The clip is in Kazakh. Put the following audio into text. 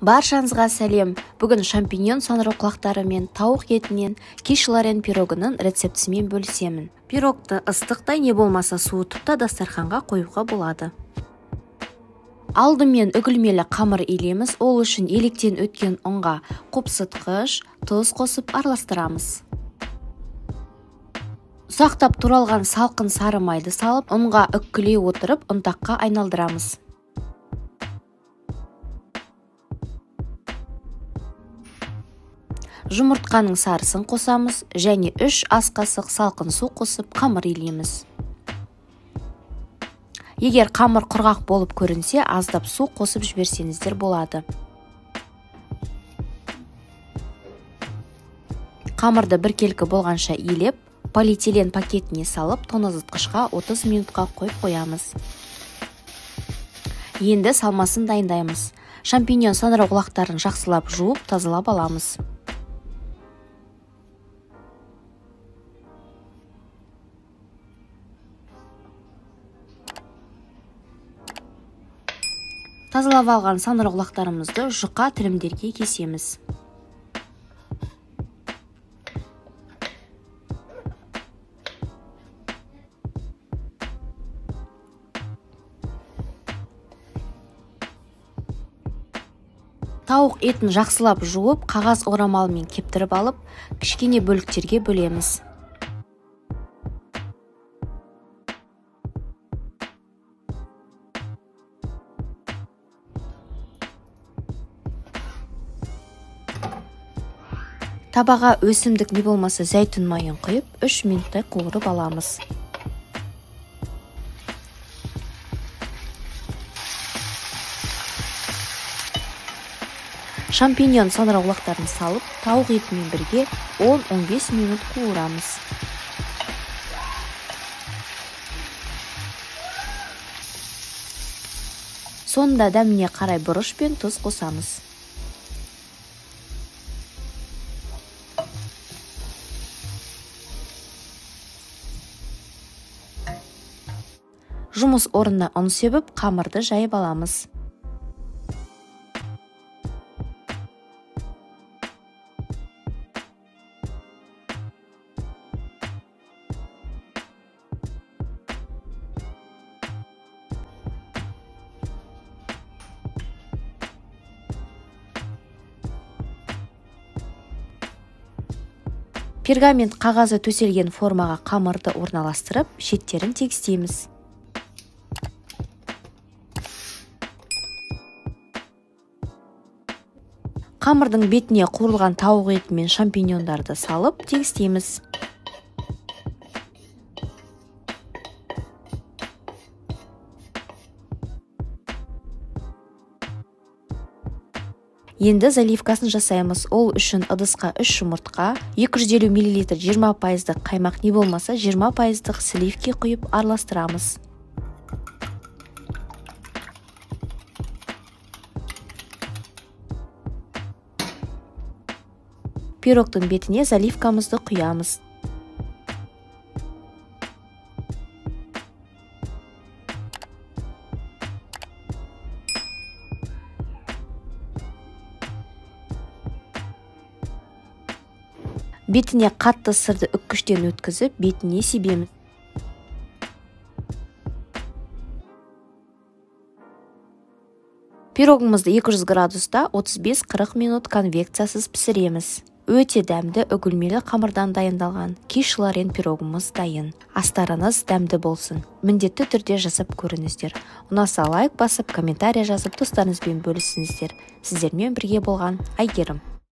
Баршаңызға сәлем. Бүгін шампиньон саңырауқұлақтары мен тауық етінен киш-лорен пирогының рецептісімен бөлісемін. Пирогты ыстықта не болмаса суытып та дастарханға қоюға болады. Алдымен үгілмелі қамыр илеміз. Ол үшін електен өткен ұнға қопсытқыш, тұз қосып араластырамыз. Ұсақтап туралған салқын сары майды салып, ұнға үккілей отырып, ұнтаққа айналдырамыз. Жұмыртқаның сарысын қосамыз және 3 ас қасық салқын су қосып қамыр илейміз. Егер қамыр құрғақ болып көрінсе, аздап су қосып жіберсеңіздер болады. Қамырды біркелкі болғанша илеп, полиэтилен пакетіне салып, тоңазытқышқа 30 минутқа қойып қоямыз. Енді салмасын дайындаймыз. Шампиньон саңырауқұлақтарын жақсылап жуып, тазалап аламыз. Тазалап алған саңырауқұлақтарымызды жұқа тілімдерге кесеміз. Тауық етін жақсылап жуып, қағаз орамалмен кептіріп алып, кішкене бөліктерге бөлеміз. Табаға өсімдік не болмаса зәйтүн майын құйып, 3 минуттай қуырып аламыз. Шампиньон саңырауқұлақтарын салып, тауық етімен бірге 10-15 минут қуырамыз. Сонда дәміне қарай бұрыш пен тұз қосамыз. Жұмыс орнына ұн себіп, қамырды жайып аламыз. Пергамент қағазы төселген формаға қамырды орналастырып, шеттерін тегістейміз. Қамырдың бетіне қуырылған тауық еті мен шампиньондарды салып, тегістейміз. Енді заливкасын жасаймыз. Ол үшін ыдысқа 3 жұмыртқа, 250 мл 20% қаймақ не болмаса 20% сливки құйып араластырамыз. Пирогтың бетіне заливкамызды құямыз. Бетіне қатты сырды үккіштен өткізіп, бетіне себеміз. Пирогымызды 200 градуста 35-40 минут конвекциясыз пісіреміз. Өте дәмді үгілмелі қамырдан дайындалған киш-лорен пирогымыз дайын. Астарыңыз дәмді болсын. Міндетті түрде жасап көріңіздер. Ұнаса лайк басып, комментария жазып, достарыңызбен бөлісіңіздер. Сіздермен бірге болған Айгерім.